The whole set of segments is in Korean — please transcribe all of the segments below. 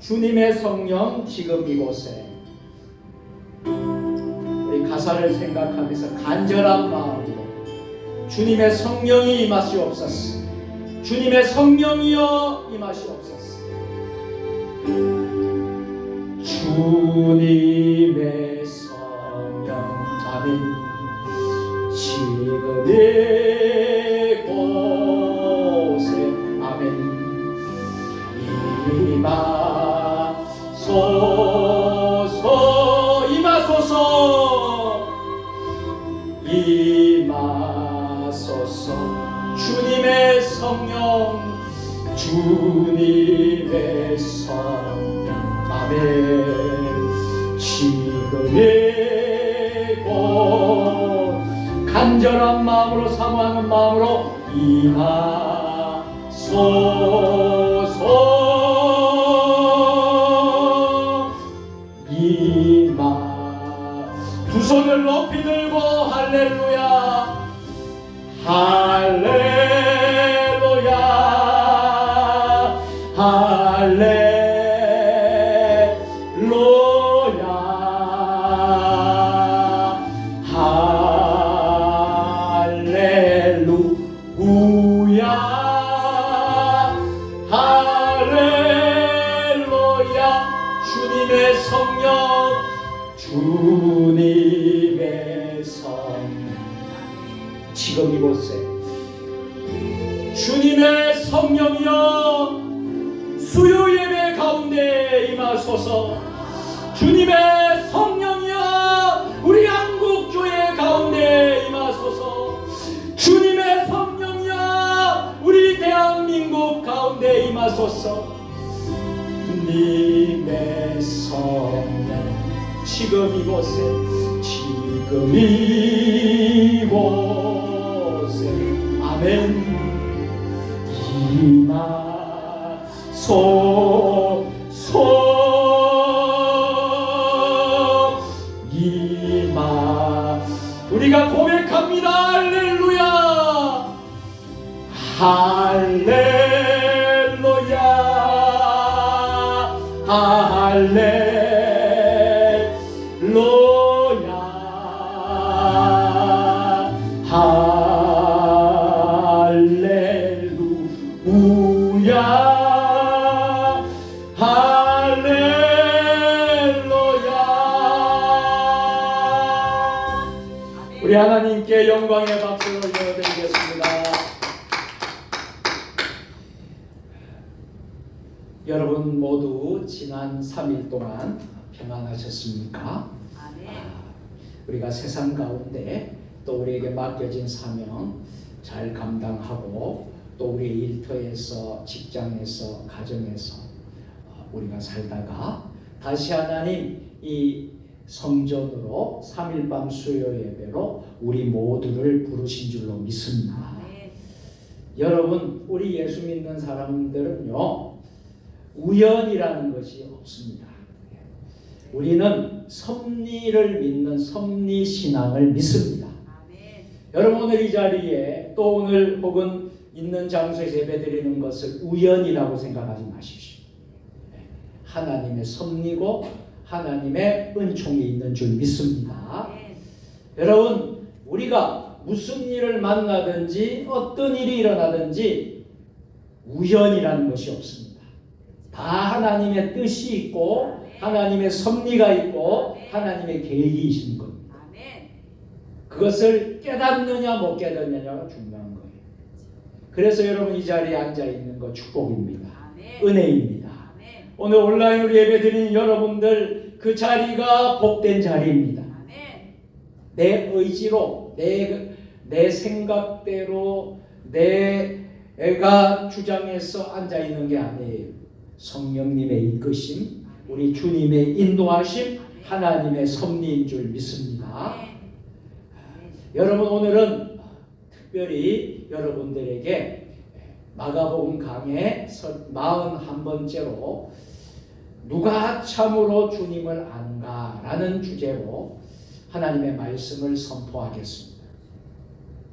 주님의 성령 지금 이곳에 우리 가사를 생각하면서 간절한 마음으로 주님의 성령이 임하시옵소서. 주님의 성령이여 임하시옵소서. 주님의 성령 아멘. 지금 이곳에 아멘. 임하소서 임하소서 임하소서. 주님의 성령 주님의 성령 아멘. 지금 이곳 간절한 마음으로 사모하는 마음으로 임하소서. 두 손을 높이 들고 할렐루야 할렐루야 할렐루야 할렐루야 할렐루야. 주님의 성령 주님의 성령 지금 이곳에 주님의 성령이여 수요 예배 가운데 임하소서. 주님의 성령이여 우리 한국교회 가운데 임하소서. 주님의 성령이여 우리 대한민국 가운데 임하소서. 님의 성령 지금 이곳에 지금 이곳에 아멘. 임하소서 임하. 우리가 고백합니다. 할렐루야 할렐루야 할렐루야 우리 하나님께 영광의 박수를 올려드리겠습니다. 여러분 모두 지난 3일 동안 평안하셨습니까? 우리가 세상 가운데 또 우리에게 맡겨진 사명 잘 감당하고 또 우리의 일터에서 직장에서 가정에서 우리가 살다가 다시 하나님 이 성전으로 3일 밤 수요 예배로 우리 모두를 부르신 줄로 믿습니다. 여러분 우리 예수 믿는 사람들은요 우연이라는 것이 없습니다. 우리는 섭리를 믿는 섭리신앙을 믿습니다. 여러분 오늘 이 자리에 또 오늘 혹은 있는 장소에서 예배드리는 것을 우연이라고 생각하지 마십시오. 하나님의 섭리고 하나님의 은총이 있는 줄 믿습니다. 여러분 우리가 무슨 일을 만나든지 어떤 일이 일어나든지 우연이라는 것이 없습니다. 다 하나님의 뜻이 있고 하나님의 섭리가 있고 하나님의 계획이 있는 겁니다. 그것을 깨닫느냐 못 깨닫느냐가 중요한 거예요. 그래서 여러분 이 자리에 앉아 있는 것 축복입니다. 은혜입니다. 오늘 온라인으로 예배드리는 여러분들 그 자리가 복된 자리입니다. 내 의지로 내 생각대로 내가 주장해서 앉아 있는 게 아니에요. 성령님의 이끄심, 우리 주님의 인도하심, 하나님의 섭리인 줄 믿습니다. 여러분 오늘은 특별히 여러분들에게 마가복음 강의 41번째로 누가 참으로 주님을 아는가 라는 주제로 하나님의 말씀을 선포하겠습니다.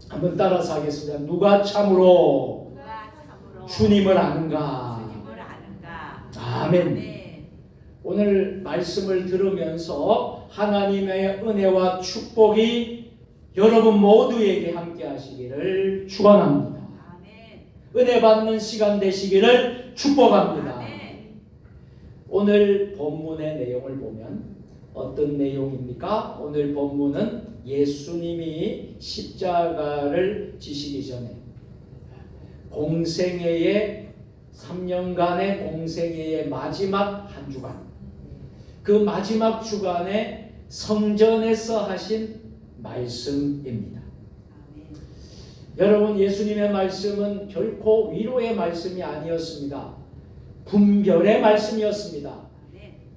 한번 따라서 하겠습니다. 누가 참으로 주님을 아는가? 아멘. 오늘 말씀을 들으면서 하나님의 은혜와 축복이 여러분 모두에게 함께 하시기를 축원합니다. 은혜 받는 시간 되시기를 축복합니다. 오늘 본문의 내용을 보면 어떤 내용입니까? 오늘 본문은 예수님이 십자가를 지시기 전에 공생애의 3년간의 공생애의 마지막 한 주간, 그 마지막 주간에 성전에서 하신 말씀입니다. 여러분, 예수님의 말씀은 결코 위로의 말씀이 아니었습니다. 분별의 말씀이었습니다.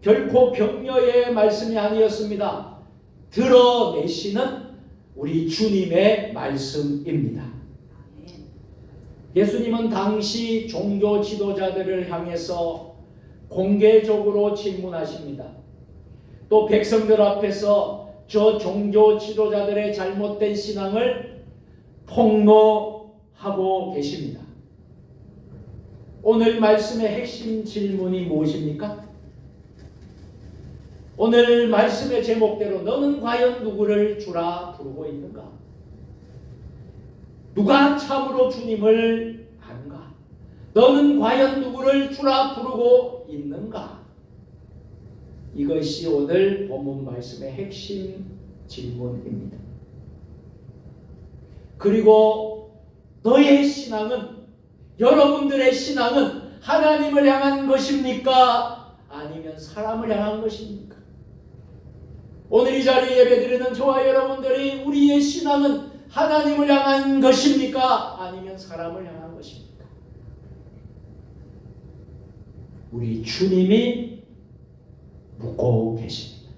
결코 격려의 말씀이 아니었습니다. 드러내시는 우리 주님의 말씀입니다. 예수님은 당시 종교 지도자들을 향해서 공개적으로 질문하십니다. 또 백성들 앞에서 저 종교 지도자들의 잘못된 신앙을 폭로하고 계십니다. 오늘 말씀의 핵심 질문이 무엇입니까? 오늘 말씀의 제목대로 너는 과연 누구를 주라 부르고 있는가? 누가 참으로 주님을 아는가? 너는 과연 누구를 주라 부르고 있는가? 이것이 오늘 본문 말씀의 핵심 질문입니다. 그리고 너의 신앙은, 여러분들의 신앙은 하나님을 향한 것입니까? 아니면 사람을 향한 것입니까? 오늘 이 자리에 예배드리는 저와 여러분들이 우리의 신앙은 하나님을 향한 것입니까? 아니면 사람을 향한 것입니까? 우리 주님이 묻고 계십니다.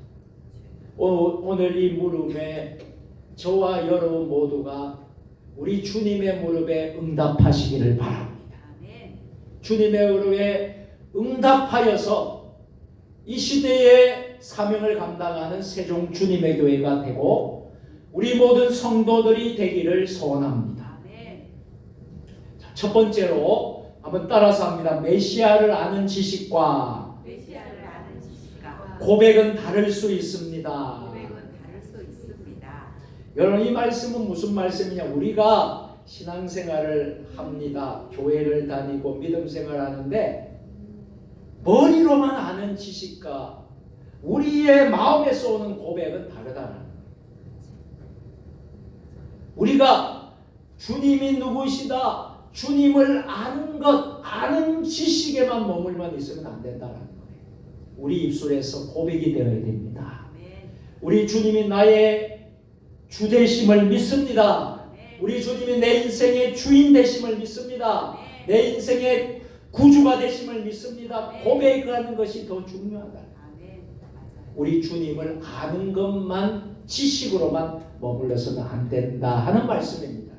오늘 이 물음에 저와 여러분 모두가 우리 주님의 물음에 응답하시기를 바랍니다. 주님의 물음에 응답하여서 이 시대의 사명을 감당하는 세종 주님의 교회가 되고 우리 모든 성도들이 되기를 소원합니다. 첫 번째로 한번 따라서 합니다. 메시아를 아는 지식과 고백은 다를 수 있습니다. 여러분, 이 말씀은 무슨 말씀이냐? 우리가 신앙생활을 합니다. 교회를 다니고 믿음 생활하는데 머리로만 아는 지식과 우리의 마음에서 오는 고백은 다르다는 거예요. 우리가 주님이 누구시다, 주님을 아는 것, 아는 지식에만 머물만 있으면 안 된다는 거예요. 우리 입술에서 고백이 되어야 됩니다. 우리 주님이 나의 주 되심을 믿습니다. 우리 주님이 내 인생의 주인 되심을 믿습니다. 내 인생의 구주가 되심을 믿습니다. 고백하는 것이 더 중요하다. 우리 주님을 아는 것만, 지식으로만 머물러서는 안 된다 하는 말씀입니다.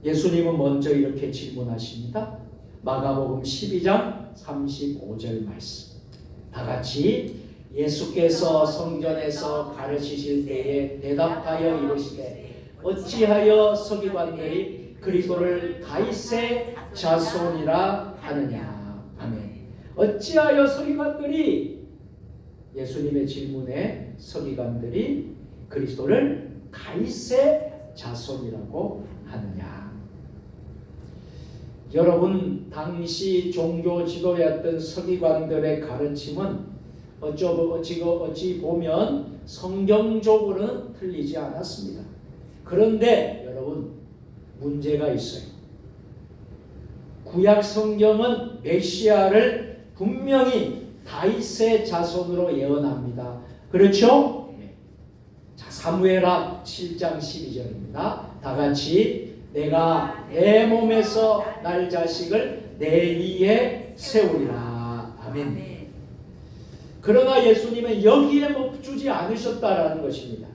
예수님은 먼저 이렇게 질문하십니다. 마가복음 12장 35절 말씀. 다 같이 예수께서 성전에서 가르치실 때에 대답하여 이르시되 어찌하여 서기관들이 그리스도를 다윗의 자손이라 하느냐. 아멘. 어찌하여 서기관들이, 예수님의 질문에 서기관들이 그리스도를 다윗의 자손이라고 하느냐. 여러분, 당시 종교 지도였던 서기관들의 가르침은 어찌 보면 성경적으로는 틀리지 않았습니다. 그런데 여러분, 문제가 있어요. 구약 성경은 메시아를 분명히 다윗의 자손으로 예언합니다. 그렇죠? 자, 사무엘하 7장 12절입니다. 다 같이 내가 내 몸에서 날 자식을 내 위에 세우리라. 아멘. 그러나 예수님은 여기에 멈추지 않으셨다라는 것입니다.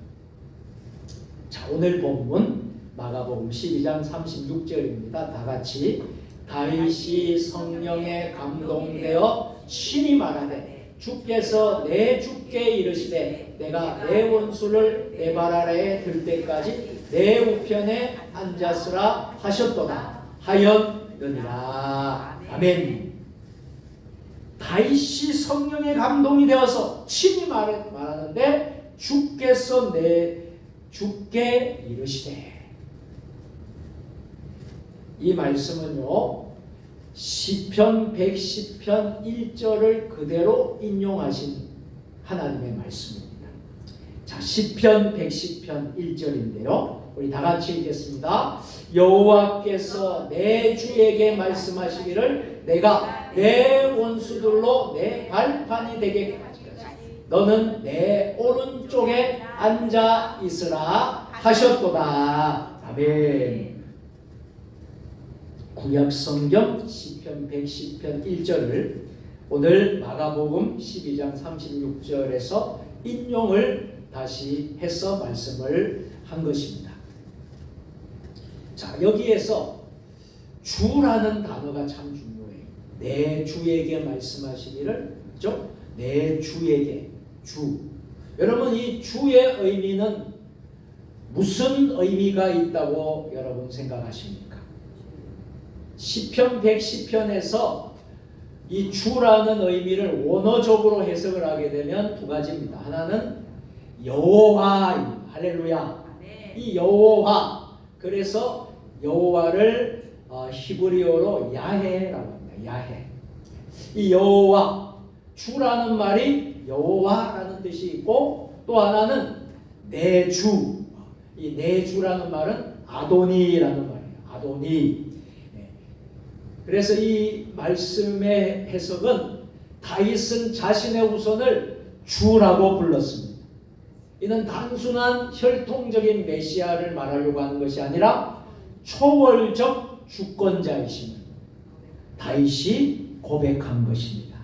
자, 오늘 본문 마가복음 12장 36절입니다. 다 같이 다윗이 성령에 감동되어 친히 말하되 주께서 내 주께 이르시되 내가 내 원수를 내 발 아래에 들 때까지 내 우편에 앉았으라 하셨도다 하였느니라. 아멘. 다윗이 성령의 감동이 되어서 친히 말하는데 주께서 주께 이르시되, 이 말씀은요 시편 110편 1절을 그대로 인용하신 하나님의 말씀입니다. 자, 시편 110편 1절인데요. 우리 다 같이 읽겠습니다. 여호와께서 내 주에게 말씀하시기를 내가 내 원수들로 내 발판이 되게 너는 내 오른쪽에 앉아 있으라 하셨도다. 아멘. 구약 성경 시편 110편 1절을 오늘 마가복음 12장 36절에서 인용을 다시 해서 말씀을 한 것입니다. 자, 여기에서 주라는 단어가 참 중요해요. 내 주에게 말씀하시기를, 그죠? 내 주에게, 주. 여러분, 이 주의 의미는 무슨 의미가 있다고 여러분 생각하십니까? 시편 110편에서 이 주라는 의미를 원어적으로 해석을 하게 되면 두 가지입니다. 하나는 여호와입니다. 할렐루야. 이 여호와, 그래서 여호와를 히브리어로 야헤라고 합니다. 야헤. 이 여호와, 주라는 말이 여호와라는 뜻이 있고, 또 하나는 내 주. 이 내 주라는 말은 아도니라는 말이에요. 아도니. 그래서 이 말씀의 해석은 다윗은 자신의 후손을 주라고 불렀습니다. 이는 단순한 혈통적인 메시아를 말하려고 하는 것이 아니라 초월적 주권자이심을 다윗이 고백한 것입니다.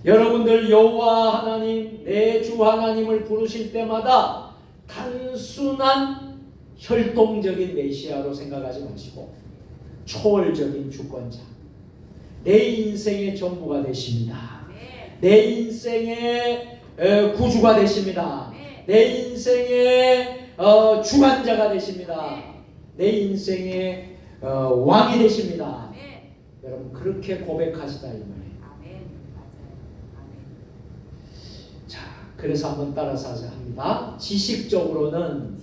여러분들 여호와 하나님, 내 주 하나님을 부르실 때마다 단순한 혈통적인 메시아로 생각하지 마시고 초월적인 주권자, 내 인생의 전부가 되십니다. 내 인생의 구주가 되십니다. 내 인생의 주관자가 되십니다. 내 인생의 왕이 되십니다. 여러분 그렇게 고백하시다 이 말이에요. 자, 그래서 한번 따라서 합니다. 지식적으로는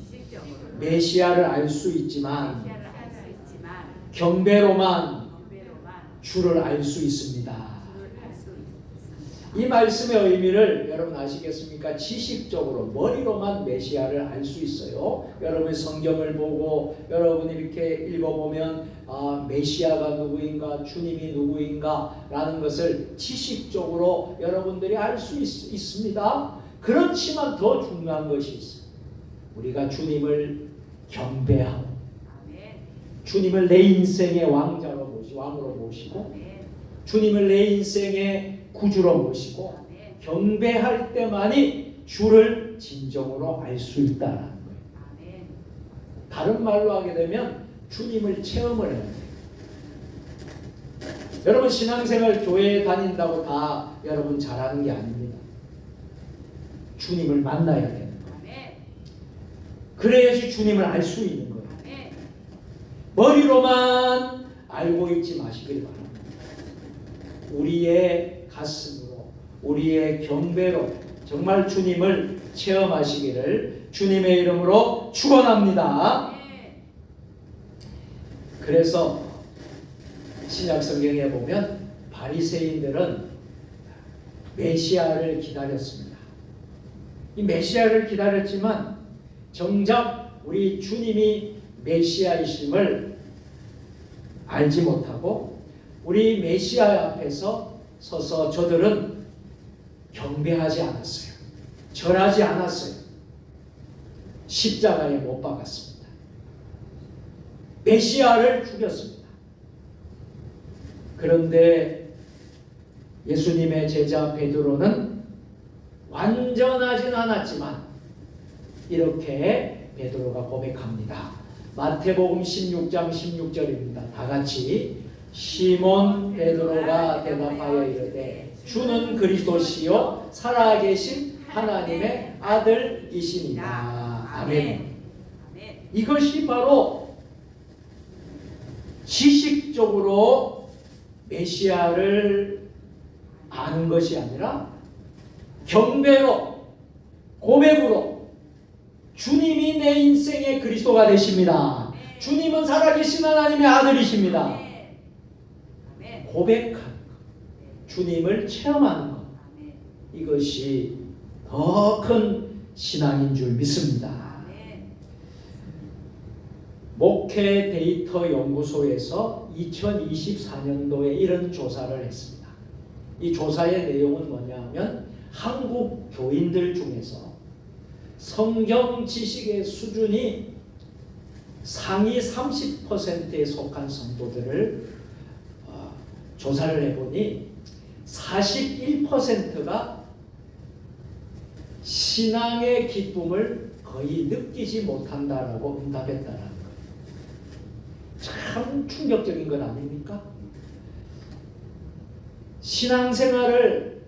메시아를 알 수 있지만 경배로만 주를 알 수 있습니다. 이 말씀의 의미를 여러분 아시겠습니까? 지식적으로 머리로만 메시아를 알 수 있어요. 여러분 성경을 보고 여러분이 이렇게 읽어보면 메시아가 누구인가, 주님이 누구인가 라는 것을 지식적으로 여러분들이 알 수 있습니다. 그렇지만 더 중요한 것이 있어요. 우리가 주님을 경배하고 주님을 내 인생의 왕으로 모시고 주님을 내 인생의 구주로 모시고 경배할 때만이 주를 진정으로 알 수 있다는 거예요. 다른 말로 하게 되면 주님을 체험을 해야 돼요. 여러분 신앙생활 교회에 다닌다고 다 여러분 잘하는 게 아닙니다. 주님을 만나야 되는 거예요. 그래야지 주님을 알 수 있는 거예요. 머리로만 알고 있지 마시길 바랍니다. 우리의 가슴으로, 우리의 경배로 정말 주님을 체험하시기를 주님의 이름으로 축원합니다. 그래서 신약 성경에 보면 바리새인들은 메시아를 기다렸습니다. 이 메시아를 기다렸지만 정작 우리 주님이 메시아이심을 알지 못하고 우리 메시아 앞에서 서서 저들은 경배하지 않았어요. 절하지 않았어요. 십자가에 못 박았습니다. 메시아를 죽였습니다. 그런데 예수님의 제자 베드로는 완전하진 않았지만 이렇게 베드로가 고백합니다. 마태복음 16장 16절입니다. 다 같이 시몬 베드로가 대답하여 이르되 주는 그리스도시요 살아계신 하나님의 아들이시니라. 아멘. 이것이 바로 지식적으로 메시아를 아는 것이 아니라 경배로, 고백으로 주님이 내 인생의 그리스도가 되십니다. 주님은 살아계신 하나님의 아들이십니다. 고백하는 것, 주님을 체험하는 것, 이것이 더 큰 신앙인 줄 믿습니다. 목회 데이터 연구소에서 2024년도에 이런 조사를 했습니다. 이 조사의 내용은 뭐냐면 한국 교인들 중에서 성경 지식의 수준이 상위 30%에 속한 성도들을 조사를 해보니 41%가 신앙의 기쁨을 거의 느끼지 못한다라고 응답했다라는 거예요. 참 충격적인 것 아닙니까? 신앙생활을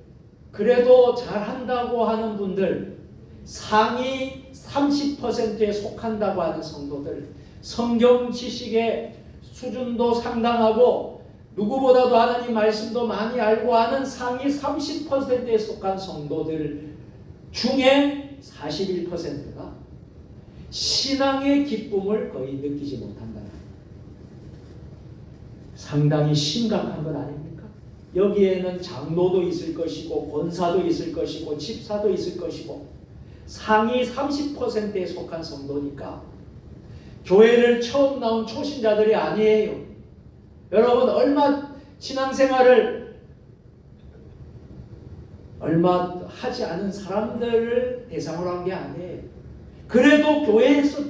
그래도 잘한다고 하는 분들, 상위 30%에 속한다고 하는 성도들, 성경 지식의 수준도 상당하고 누구보다도 하나님 말씀도 많이 알고 하는 상위 30%에 속한 성도들 중에 41%가 신앙의 기쁨을 거의 느끼지 못한다. 상당히 심각한 것 아닙니까? 여기에는 장로도 있을 것이고 권사도 있을 것이고 집사도 있을 것이고 상위 30%에 속한 성도니까 교회를 처음 나온 초신자들이 아니에요. 여러분 얼마 신앙생활을 얼마 하지 않은 사람들을 대상으로 한 게 아니에요. 그래도 교회에서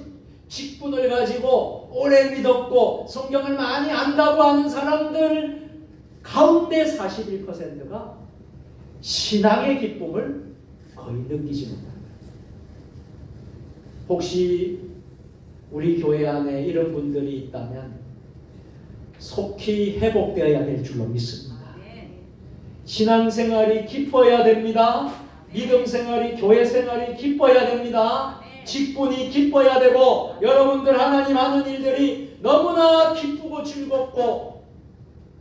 직분을 가지고 오래 믿었고 성경을 많이 안다고 하는 사람들 가운데 41%가 신앙의 기쁨을 거의 느끼지 못합니다. 혹시 우리 교회 안에 이런 분들이 있다면 속히 회복되어야 될 줄로 믿습니다. 신앙생활이 기뻐야 됩니다. 믿음생활이, 교회생활이 기뻐야 됩니다. 직분이 기뻐야 되고 여러분들 하나님 하는 일들이 너무나 기쁘고 즐겁고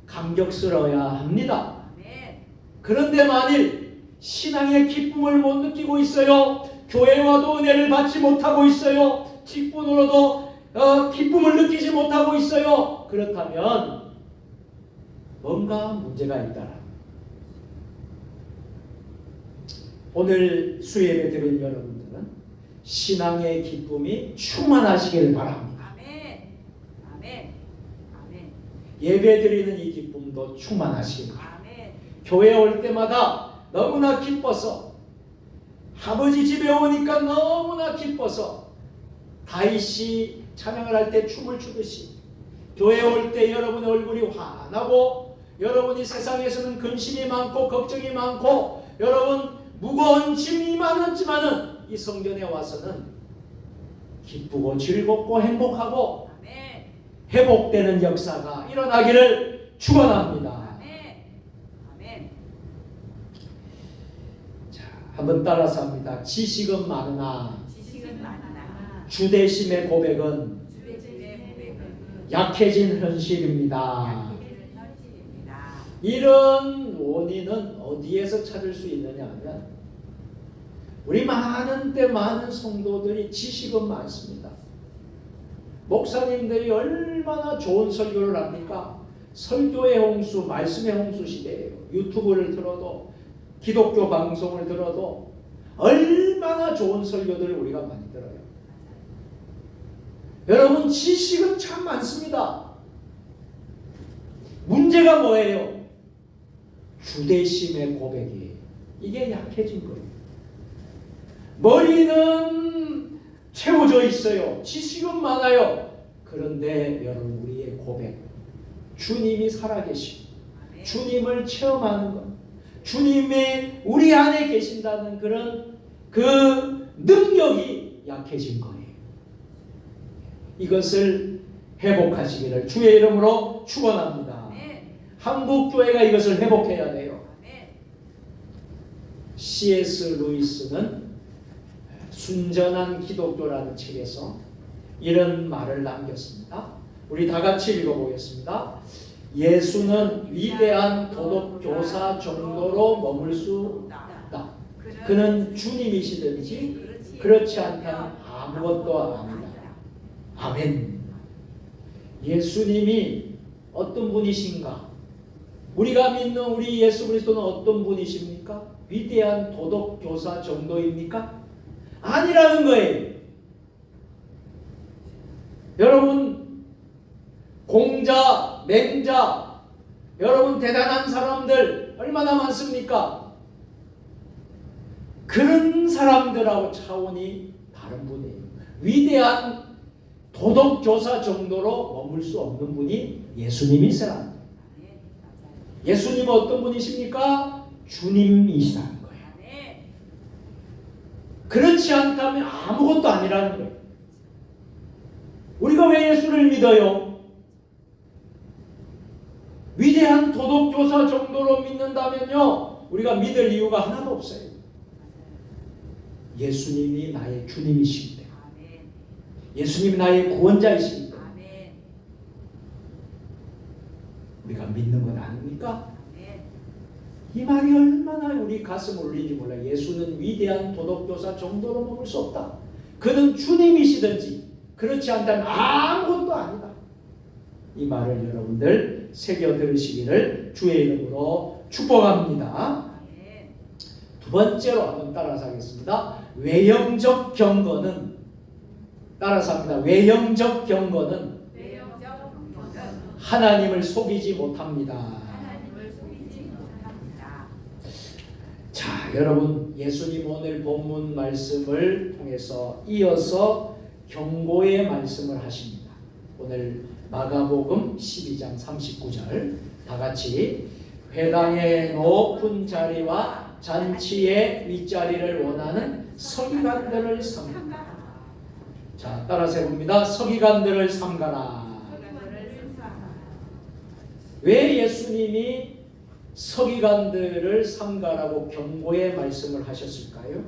감격스러워야 합니다. 그런데 만일 신앙의 기쁨을 못 느끼고 있어요. 교회 와도 은혜를 받지 못하고 있어요. 직분으로도 기쁨을 느끼지 못하고 있어요. 그렇다면 뭔가 문제가 있다. 오늘 수예배 드린 여러분들은 신앙의 기쁨이 충만하시길 바랍니다. 아멘. 아멘. 아멘. 예배 드리는 이 기쁨도 충만하시길 바랍니다. 아멘. 교회 올 때마다 너무나 기뻐서 아버지 집에 오니까 너무나 기뻐서 다윗이 찬양을 할 때 춤을 추듯이 교회 올 때 여러분의 얼굴이 환하고 여러분이 세상에서는 근심이 많고 걱정이 많고 여러분 무거운 짐이 많았지만은 이 성전에 와서는 기쁘고 즐겁고 행복하고 아멘. 회복되는 역사가 일어나기를 축원합니다. 아멘. 아멘. 자, 한번 따라서 합니다. 지식은 많으나 지식은 많으나 주대심의 고백은 주의 고백은 약해진 현실입니다. 약해지는 현실입니다. 이런 원인은 어디에서 찾을 수 있느냐 하면 우리 많은 때 많은 성도들이 지식은 많습니다. 목사님들이 얼마나 좋은 설교를 합니까? 설교의 홍수, 말씀의 홍수 시대예요. 유튜브를 들어도 기독교 방송을 들어도 얼마나 좋은 설교들을 우리가 많이 들어요. 여러분 지식은 참 많습니다. 문제가 뭐예요? 주대심의 고백이에요. 이게 약해진 거예요. 머리는 채워져 있어요. 지식은 많아요. 그런데 여러분 우리의 고백, 주님이 살아계시고 주님을 체험하는 것, 주님이 우리 안에 계신다는 그런 그 능력이 약해진 거예요. 이것을 회복하시기를 주의 이름으로 축원합니다. 한국 교회가 이것을 회복해야 돼요. C.S. 루이스는 순전한 기독교라는 책에서 이런 말을 남겼습니다. 우리 다 같이 읽어보겠습니다. 예수는 위대한 도덕 교사 정도로 머물 수 없다. 그는 주님이시든지 그렇지 않다면 아무것도 아니다. 아멘. 예수님이 어떤 분이신가? 우리가 믿는 우리 예수 그리스도는 어떤 분이십니까? 위대한 도덕 교사 정도입니까? 아니라는 거예요. 여러분, 공자, 맹자, 여러분 대단한 사람들 얼마나 많습니까? 그런 사람들하고 차원이 다른 분이에요. 위대한 도덕교사 정도로 머물 수 없는 분이 예수님이시라는 거예요. 예수님은 어떤 분이십니까? 주님이시라는 거예요. 그렇지 않다면 아무것도 아니라는 거예요. 우리가 왜 예수를 믿어요? 위대한 도덕교사 정도로 믿는다면요, 우리가 믿을 이유가 하나도 없어요. 예수님이 나의 주님이시기 때문에, 예수님이 나의 구원자이시기 때문에 우리가 믿는 건 아닙니까? 이 말이 얼마나 우리 가슴을 울리는지 몰라요. 예수는 위대한 도덕교사 정도로 머물 수 없다. 그는 주님이시든지 그렇지 않다면 아무것도 아니다. 이 말을 여러분들 새겨 들으시기를 주의 이름으로 축복합니다. 두 번째로 한번 따라서 하겠습니다. 외형적 경건은, 따라서 합니다. 외형적 경건은 하나님을 속이지 못합니다. 자, 여러분, 예수님 오늘 본문 말씀을 통해서 이어서 경고의 말씀을 하십니다. 오늘 마가복음 12장 39절 다 같이 회당의 높은 자리와 잔치의 윗자리를 원하는 서기관들을 삼가라. 자, 따라서 해봅니다. 서기관들을 삼가라. 왜 예수님이 서기관들을 삼가라고 경고의 말씀을 하셨을까요?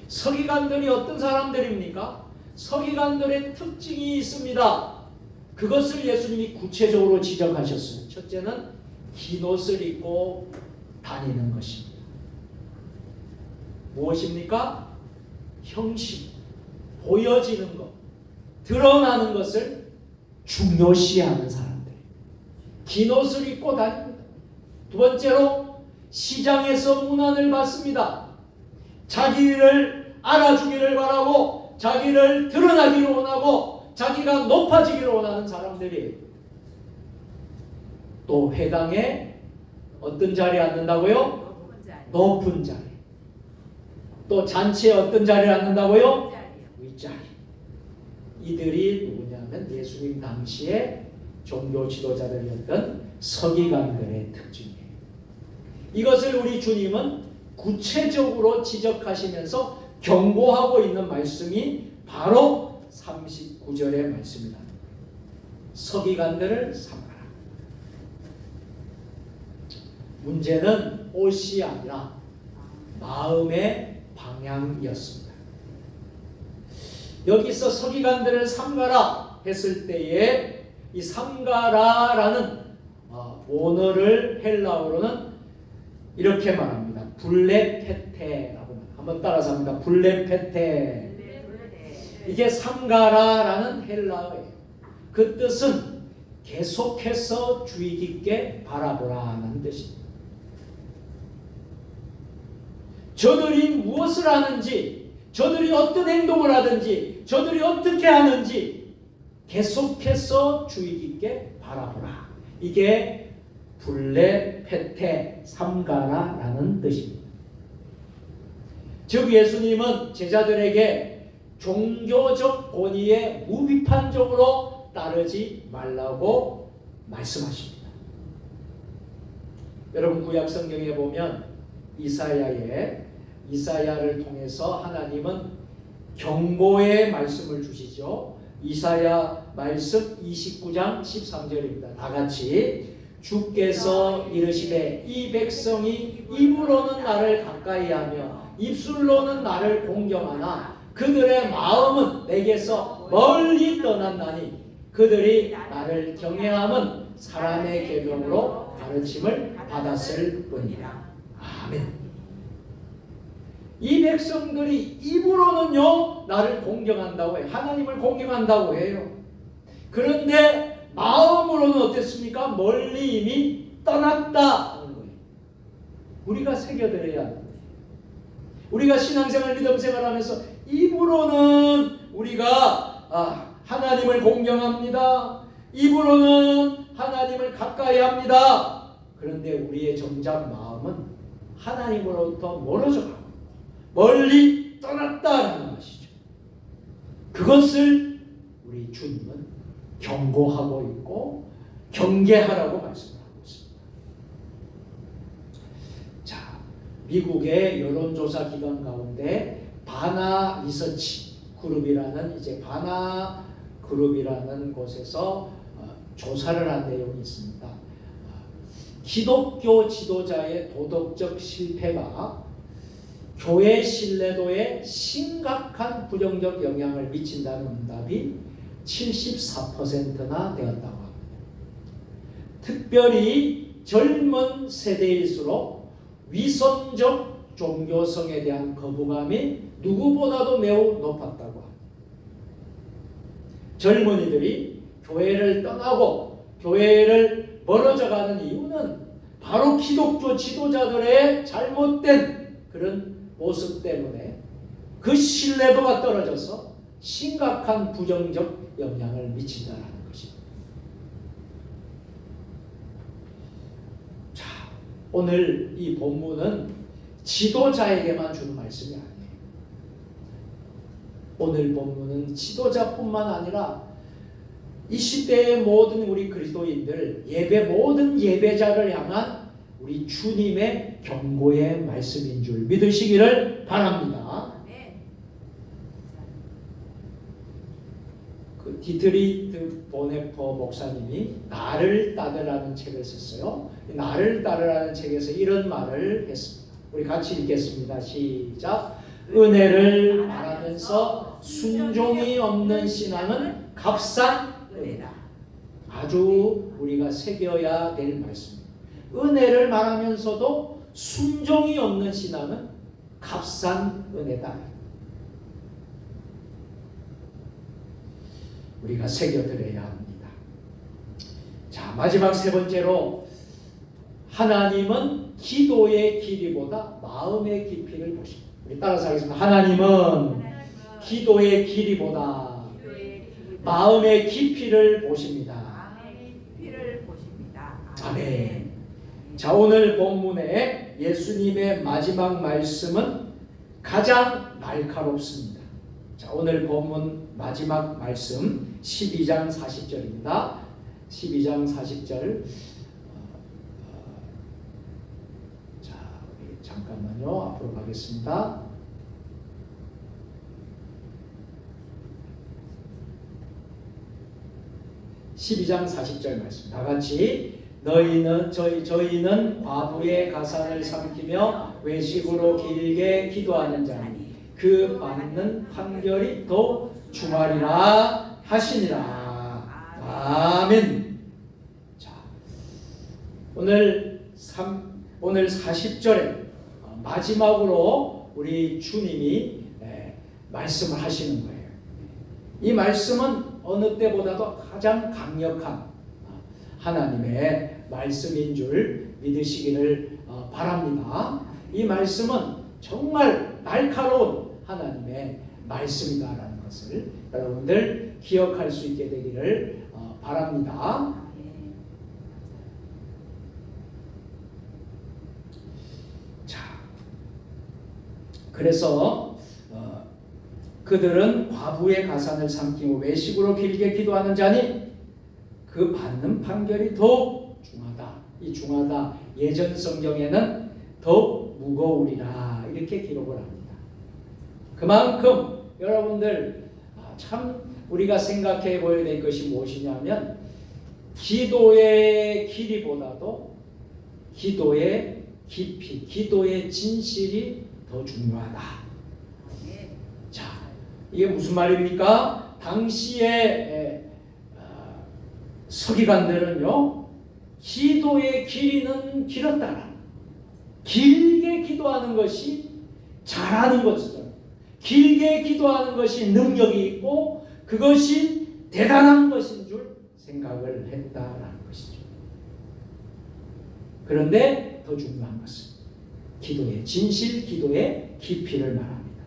서기관들이 어떤 사람들입니까? 서기관들의 특징이 있습니다. 그것을 예수님이 구체적으로 지적하셨어요. 첫째는 긴 옷을 입고 다니는 것입니다. 무엇입니까? 형식, 보여지는 것, 드러나는 것을 중요시하는 사람들. 긴 옷을 입고 다닙니다. 두 번째로 시장에서 문안을 받습니다. 자기를 알아주기를 바라고, 자기를 드러나기를 원하고, 자기가 높아지기를 원하는 사람들이에요. 또 회당에 어떤 자리에 앉는다고요? 높은 자리. 또 잔치에 어떤 자리에 앉는다고요? 윗자리. 이들이 누구냐면 예수님 당시에 종교 지도자들이었던 서기관들의 특징이에요. 이것을 우리 주님은 구체적으로 지적하시면서 경고하고 있는 말씀이 바로 39절의 말씀이다. 서기관들을 삼가라. 문제는 옷이 아니라 마음의 방향이었습니다. 여기서 서기관들을 삼가라 했을 때에 이 삼가라라는 원어를 헬라어로는 이렇게 말합니다. 블레페테라고 한번 따라서 합니다. 블레페테. 이게 삼가라라는 헬라어예요. 그 뜻은 계속해서 주의 깊게 바라보라는 뜻입니다. 저들이 무엇을 하는지, 저들이 어떤 행동을 하든지, 저들이 어떻게 하는지 계속해서 주의 깊게 바라보라. 이게 블레페테 삼가라라는 뜻입니다. 즉 예수님은 제자들에게 종교적 권위에 무비판적으로 따르지 말라고 말씀하십니다. 여러분 구약 성경에 보면 이사야를 통해서 하나님은 경고의 말씀을 주시죠. 이사야 말씀 29장 13절입니다. 다 같이 주께서 이르시되 이 백성이 입으로는 나를 가까이하며 입술로는 나를 공경하나 그들의 마음은 내게서 멀리 떠났나니 그들이 나를 경외함은 사람의 계명으로 가르침을 받았을 뿐이라. 아멘. 이 백성들이 입으로는요 나를 공경한다고 해요. 하나님을 공경한다고 해요. 그런데 마음으로는 어땠습니까? 멀리 이미 떠났다 하는 거예요. 우리가 새겨들어야 하는 거예요. 우리가 신앙생활 믿음생활 하면서 입으로는 우리가 하나님을 공경합니다. 입으로는 하나님을 가까이 합니다. 그런데 우리의 정작 마음은 하나님으로부터 멀어져 가고 멀리 떠났다라는 것이죠. 그것을 우리 주님은 경고하고 있고 경계하라고 말씀하고 있습니다. 자, 미국의 여론조사 기관 가운데 바나 리서치 그룹이라는 바나 그룹이라는 곳에서 조사를 한 내용이 있습니다. 기독교 지도자의 도덕적 실패가 교회 신뢰도에 심각한 부정적 영향을 미친다는 응답이 74%나 되었다고 합니다. 특별히 젊은 세대일수록 위선적 종교성에 대한 거부감이 누구보다도 매우 높았다고 합니다. 젊은이들이 교회를 떠나고 교회를 멀어져가는 이유는 바로 기독교 지도자들의 잘못된 그런 모습 때문에 그 신뢰도가 떨어져서 심각한 부정적 영향을 미친다는 것입니다. 자, 오늘 이 본문은 지도자에게만 주는 말씀이 아니에요. 오늘 본문은 지도자뿐만 아니라 이 시대의 모든 우리 그리스도인들 모든 예배자를 향한 우리 주님의 경고의 말씀인 줄 믿으시기를 바랍니다. 그 디트리트 보네퍼 목사님이 나를 따르라는 책을 썼어요. 나를 따르라는 책에서 이런 말을 했습니다. 우리 같이 읽겠습니다. 시작. 은혜를 말하면서 순종이 없는 신앙은 값싼 은혜다. 아주 우리가 새겨야 될 말씀입니다. 은혜를 말하면서도 순종이 없는 신앙은 값싼 은혜다. 우리가 새겨들어야 합니다. 자, 마지막 세 번째로 하나님은 기도의 길이보다 마음의 깊이를 보십니다. 우리 따라서 하겠습니다. 하나님은 기도의 길이보다 마음의 깊이를 보십니다. 아멘. 자, 오늘 본문의 예수님의 마지막 말씀은 가장 날카롭습니다. 자, 오늘 본문 마지막 말씀 12장 40절입니다. 12장 40절. 자, 우리 잠깐만요. 앞으로 가겠습니다. (12장 40절) 말씀 다 같이 저희는 과부의 가산을 삼키며 외식으로 길게 기도하는 자니 그 받는 판결이 더 중하리라 하시니라. 아멘. 자, 오늘 40절에 마지막으로 우리 주님이 말씀을 하시는 거예요. 이 말씀은 어느 때보다도 가장 강력한 하나님의 말씀인 줄 믿으시기를 바랍니다. 이 말씀은 정말 날카로운 하나님의 말씀이다라는 것을 여러분들 기억할 수 있게 되기를 바랍니다. 자, 그래서 그들은 과부의 가산을 삼키고 외식으로 길게 기도하는 자니 그 받는 판결이 더욱 중하다. 이 중하다 예전 성경에는 더욱 무거우리라 이렇게 기록을 합니다. 그만큼 여러분들 참 우리가 생각해 보아야 될 것이 무엇이냐면 기도의 길이보다도 기도의 깊이, 기도의 진실이 더 중요하다. 자, 이게 무슨 말입니까? 당시에 서기관들은요 기도의 길이는 길었다. 길게 기도하는 것이 잘하는 것이다. 길게 기도하는 것이 능력이 있고 그것이 대단한 것인 줄 생각을 했다라는 것이죠. 그런데 더 중요한 것은 기도의 진실, 기도의 깊이를 말합니다.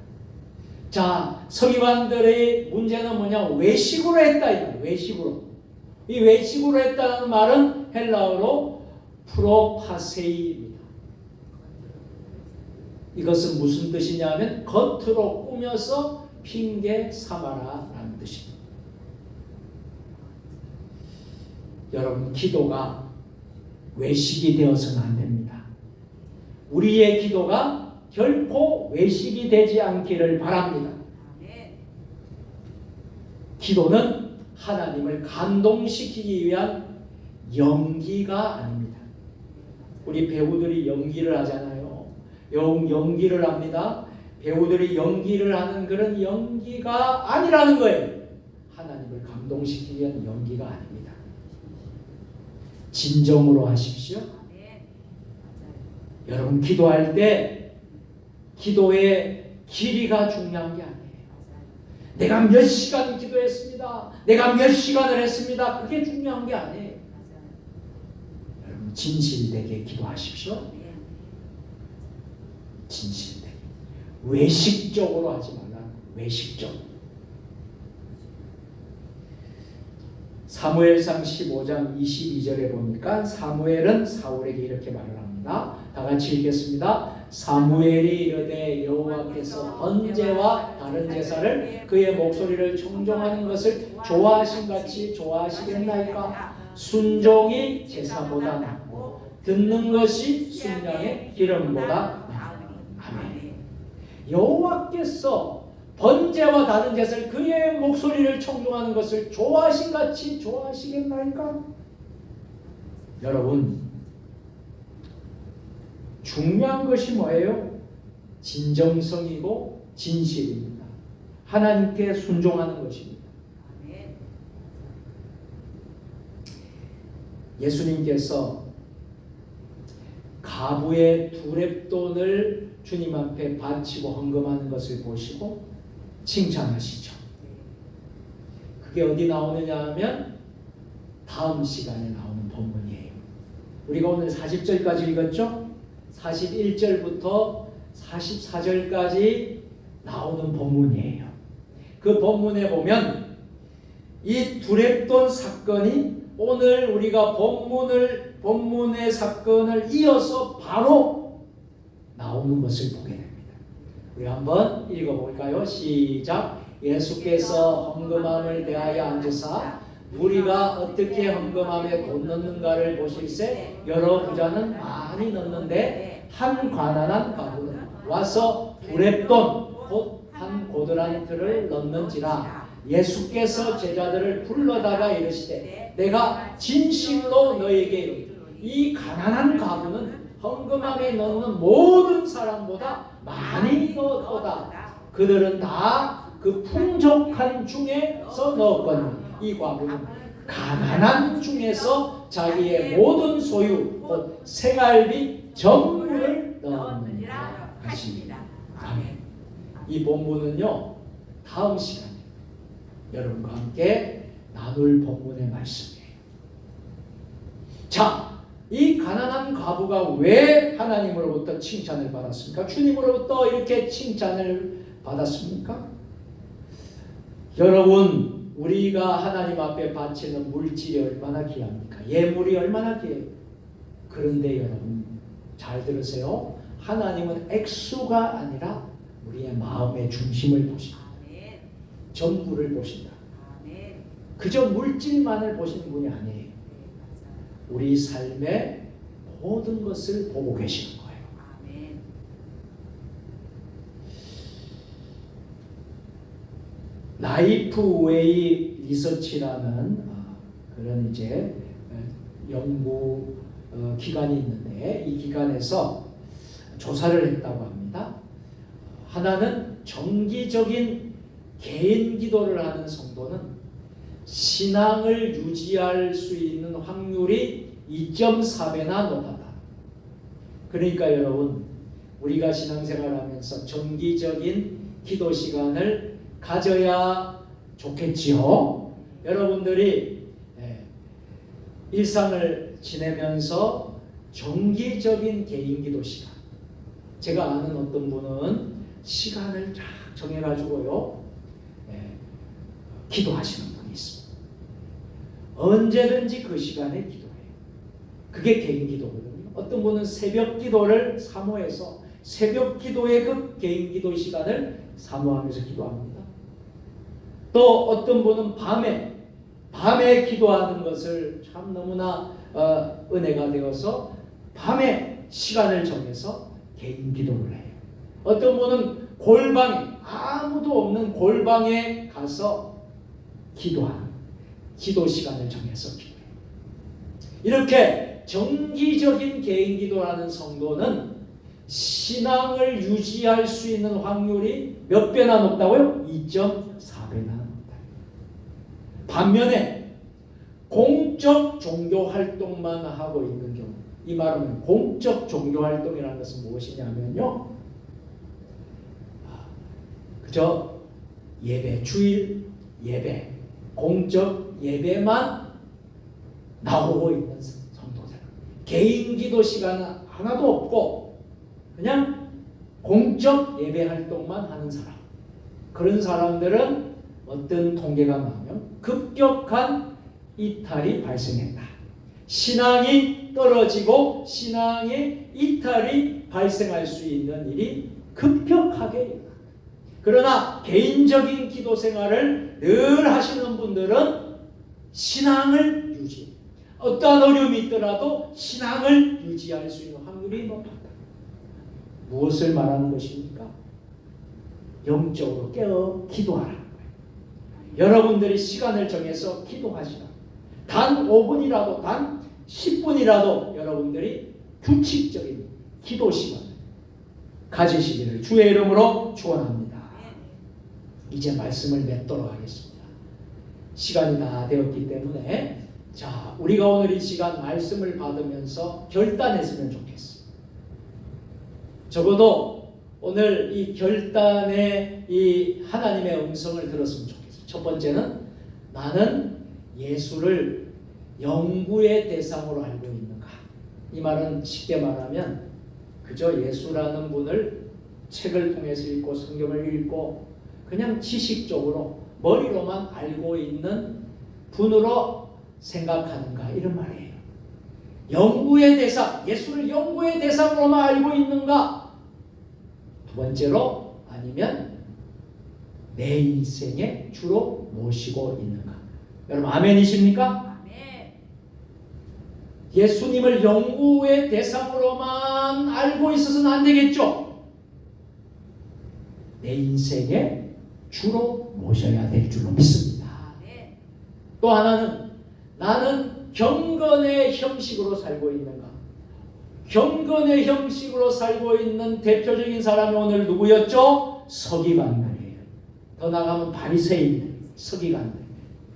자, 서기관들의 문제는 뭐냐? 외식으로 했다. 이거예요. 외식으로. 이 외식으로 했다는 말은 헬라어로 프로파세이입니다. 이것은 무슨 뜻이냐면 겉으로 꾸며서 핑계 삼아라라는 뜻입니다. 여러분, 기도가 외식이 되어서는 안 됩니다. 우리의 기도가 결코 외식이 되지 않기를 바랍니다. 기도는 하나님을 감동시키기 위한 연기가 아닙니다. 우리 배우들이 연기를 하잖아요. 연기를 합니다. 배우들이 연기를 하는 그런 연기가 아니라는 거예요. 하나님을 감동시키기 위한 연기가 아닙니다. 진정으로 하십시오. 여러분, 기도할 때 기도의 길이가 중요한 게 아니에요. 내가 몇 시간 기도했습니다. 내가 몇 시간을 했습니다. 그게 중요한 게 아니에요. 여러분, 진실되게 기도하십시오. 진실되게. 외식적으로 하지 말라. 외식적으로. 사무엘상 15장 22절에 보니까 사무엘은 사울에게 이렇게 말을 합니다. 다 같이 읽겠습니다. 사무엘이 이르되 여호와께서 번제와 다른 제사를 그의 목소리를 청종하는 것을 좋아하신 같이 좋아하시겠나이까? 순종이 제사보다 낫고 듣는 것이 순양의 기름보다 나으니. 아멘. 여호와께서 번제와 다른 제사를 그의 목소리를 청종하는 것을 좋아하신 같이 좋아하시겠나이까? 여러분, 중요한 것이 뭐예요? 진정성이고 진실입니다. 하나님께 순종하는 것입니다. 예수님께서 가부의 두렙돈을 주님 앞에 바치고 헌금하는 것을 보시고 칭찬하시죠. 그게 어디 나오느냐 하면 다음 시간에 나오는 본문이에요. 우리가 오늘 40절까지 읽었죠? 41절부터 44절까지 나오는 본문이에요. 그 본문에 보면 이 두렙돈 사건이 오늘 우리가 본문의 사건을 이어서 바로 나오는 것을 보게 됩니다. 우리 한번 읽어볼까요? 시작. 예수께서 헌금함을 대하여 앉으사 우리가 어떻게 헌금함에 돈 넣는가를 보실세 여러 부자는 많이 넣는데 한 가난한 가부는 와서 두렙돈 곧 한 고드란트를 넣는지라. 예수께서 제자들을 불러다가 이르시되 내가 진실로 너에게 이르노니 이 가난한 가부는 헌금함에 넣는 모든 사람보다 많이 넣었도다. 그들은 다 그 풍족한 중에서 넣었거니 이 과부는 가난한 중에서 자기의 모든 소유 곧 생활비 전부를 넣었느니라 하시니라. 아멘. 이 본문은요, 다음 시간에 여러분과 함께 나눌 본문의 말씀이에요. 자, 이 가난한 과부가 왜 하나님으로부터 칭찬을 받았습니까? 주님으로부터 이렇게 칭찬을 받았습니까? 여러분, 우리가 하나님 앞에 바치는 물질이 얼마나 귀합니까? 예물이 얼마나 귀해요. 그런데 여러분, 잘 들으세요. 하나님은 액수가 아니라 우리의 마음의 중심을 보신다. 전부를 보신다. 그저 물질만을 보시는 분이 아니에요. 우리 삶의 모든 것을 보고 계시는 거예요. 라이프웨이 리서치라는 그런 이제 연구 기관이 있는데 이 기관에서 조사를 했다고 합니다. 하나는 정기적인 개인 기도를 하는 성도는 신앙을 유지할 수 있는 확률이 2.4배나 높았다. 그러니까 여러분, 우리가 신앙생활하면서 정기적인 기도 시간을 가져야 좋겠지요. 여러분들이 일상을 지내면서 정기적인 개인 기도 시간, 제가 아는 어떤 분은 시간을 쫙 정해가지고요 기도하시는 분이 있습니다. 언제든지 그 시간에 기도해요. 그게 개인 기도거든요. 어떤 분은 새벽 기도를 사모해서 새벽 기도의 그 개인 기도 시간을 사모하면서 기도합니다. 또 어떤 분은 밤에 기도하는 것을 참 너무나 은혜가 되어서 밤에 시간을 정해서 개인 기도를 해요. 어떤 분은 골방에, 아무도 없는 골방에 가서 기도하는 기도 시간을 정해서 기도해요. 이렇게 정기적인 개인 기도라는 성도는 신앙을 유지할 수 있는 확률이 몇 배나 높다고요? 2.4배나 높다. 반면에 공적 종교 활동만 하고 있는 경우, 이 말은 공적 종교 활동이라는 것은 무엇이냐면요, 그저 예배, 주일 예배, 공적 예배만 나오고 있는 성도들, 개인 기도 시간은 하나도 없고 그냥 공적 예배 활동만 하는 사람, 그런 사람들은 어떤 통계가 나오면 급격한 이탈이 발생했다. 신앙이 떨어지고 신앙의 이탈이 발생할 수 있는 일이 급격하게 일어난다. 그러나 개인적인 기도 생활을 늘 하시는 분들은 신앙을 유지, 어떠한 어려움이 있더라도 신앙을 유지할 수 있는 확률이 높다. 무엇을 말하는 것입니까? 영적으로 깨어 기도하라는 거예요. 여러분들이 시간을 정해서 기도하시라. 단 5분이라도, 단 10분이라도 여러분들이 규칙적인 기도 시간을 가지시기를 주의 이름으로 축원합니다. 이제 말씀을 맺도록 하겠습니다. 시간이 다 되었기 때문에, 자, 우리가 오늘 이 시간 말씀을 받으면서 결단했으면 좋겠어요. 적어도 오늘 이 결단의 이 하나님의 음성을 들었으면 좋겠어요. 첫 번째는, 나는 예수를 영구의 대상으로 알고 있는가? 이 말은 쉽게 말하면 그저 예수라는 분을 책을 통해서 읽고 성경을 읽고 그냥 지식적으로 머리로만 알고 있는 분으로 생각하는가, 이런 말이에요. 영구의 대상, 예수를 영구의 대상으로만 알고 있는가? 두 번째로, 아니면 내 인생의 주로 모시고 있는가? 여러분 아멘이십니까? 아멘. 예수님을 영구의 대상으로만 알고 있어서는 안 되겠죠. 내 인생의 주로 모셔야 될 줄로 믿습니다. 아멘. 또 하나는, 나는 경건의 형식으로 살고 있는가? 경건의 형식으로 살고 있는 대표적인 사람이 오늘 누구였죠? 서기관들이에요. 더 나가면 바리새인들, 서기관들.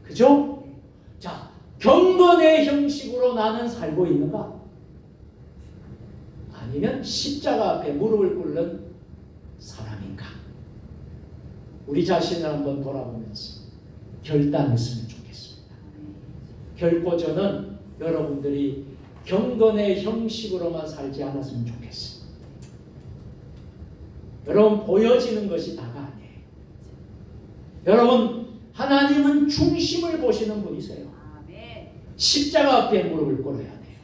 그죠? 자, 경건의 형식으로 나는 살고 있는가? 아니면 십자가 앞에 무릎을 꿇는 사람인가? 우리 자신을 한번 돌아보면서 결단했으면 좋겠습니다. 결코 저는 여러분들이 경건의 형식으로만 살지 않았으면 좋겠어요. 여러분, 보여지는 것이 다가 아니에요. 여러분, 하나님은 중심을 보시는 분이세요. 아멘. 십자가 앞에 무릎을 꿇어야 돼요.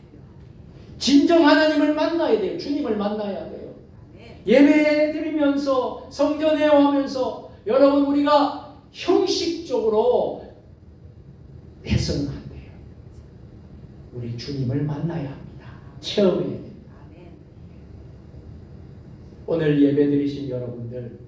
진정 하나님을 만나야 돼요. 주님을 만나야 돼요. 아멘. 예배 드리면서, 성전에 오면서 여러분, 우리가 형식적으로 해서는 안 돼요. 우리 주님을 만나야 합니다. 체험해야 됩니다. 아멘. 오늘 예배 드리신 여러분들,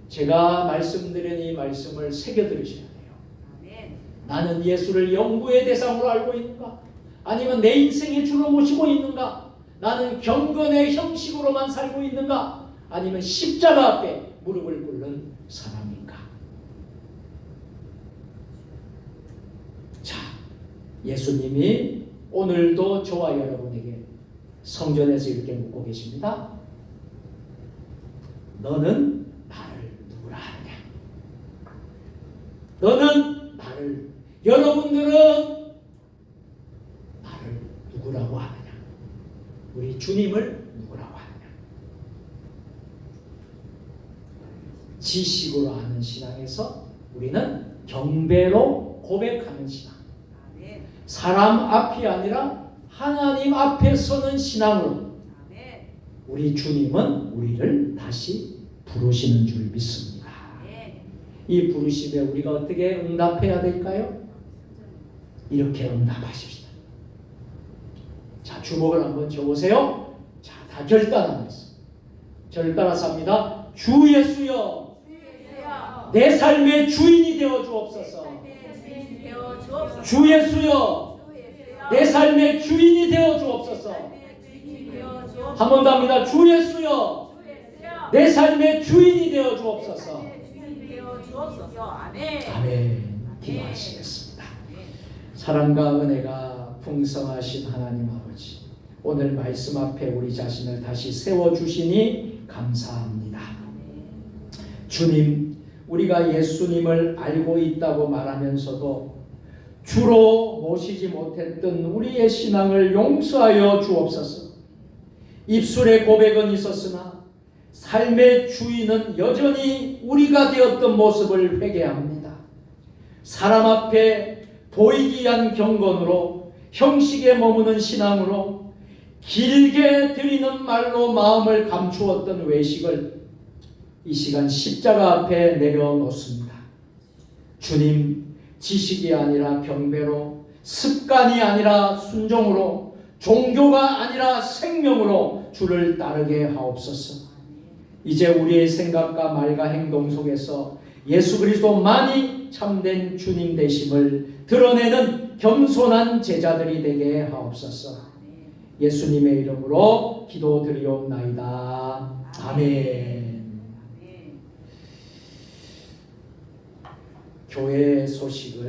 제가 말씀드린 이 말씀을 새겨 들으셔야 돼요. 아멘. 나는 예수를 영구의 대상으로 알고 있는가? 아니면 내 인생의 주로 모시고 있는가? 나는 경건의 형식으로만 살고 있는가? 아니면 십자가 앞에 무릎을 꿇는 사람인가? 자, 예수님이 오늘도 저와 여러분에게 성전에서 이렇게 묻고 계십니다. 너는 나를 누구라 하느냐? 너는 나를, 여러분들은 나를 누구라고 하느냐? 우리 주님을 누구라고 하느냐? 지식으로 하는 신앙에서 우리는 경배로 고백하는 신앙, 아멘. 사람 앞이 아니라 하나님 앞에 서는 신앙으로 아멘. 우리 주님은 우리를 다시 부르시는 줄 믿습니다. 아멘. 이 부르심에 우리가 어떻게 응답해야 될까요? 이렇게 응답하십시다. 자, 주목을 한번 줘보세요. 자, 다 결단하면서 저를 따라서 합니다. 주 예수여, 주여, 내 삶의 주인이 되어 주옵소서. 주인 되어 주옵소서. 주 예수여, 내 삶의 주인이 되어 주옵소서. 주인 되어 주옵소서. 한 번 더 합니다. 주 예수여, 주여, 내 삶의 주인이 되어 주옵소서. 주인 되어 주옵소서. 아멘. 아멘. 기도하시겠습니다. 아멘. 사랑과 은혜가 풍성하신 하나님 아버지, 오늘 말씀 앞에 우리 자신을 다시 세워주시니 감사합니다. 주님, 우리가 예수님을 알고 있다고 말하면서도 주로 모시지 못했던 우리의 신앙을 용서하여 주옵소서. 입술의 고백은 있었으나 삶의 주인은 여전히 우리가 되었던 모습을 회개합니다. 사람 앞에 보이기 위한 경건으로, 형식에 머무는 신앙으로, 길게 드리는 말로 마음을 감추었던 외식을 이 시간 십자가 앞에 내려놓습니다. 주님, 지식이 아니라 경배로, 습관이 아니라 순종으로, 종교가 아니라 생명으로 주를 따르게 하옵소서. 이제 우리의 생각과 말과 행동 속에서 예수 그리스도만이 참된 주님 되심을 드러내는 겸손한 제자들이 되게 하옵소서. 예수님의 이름으로 기도드리옵나이다. 아멘. 교회 소식을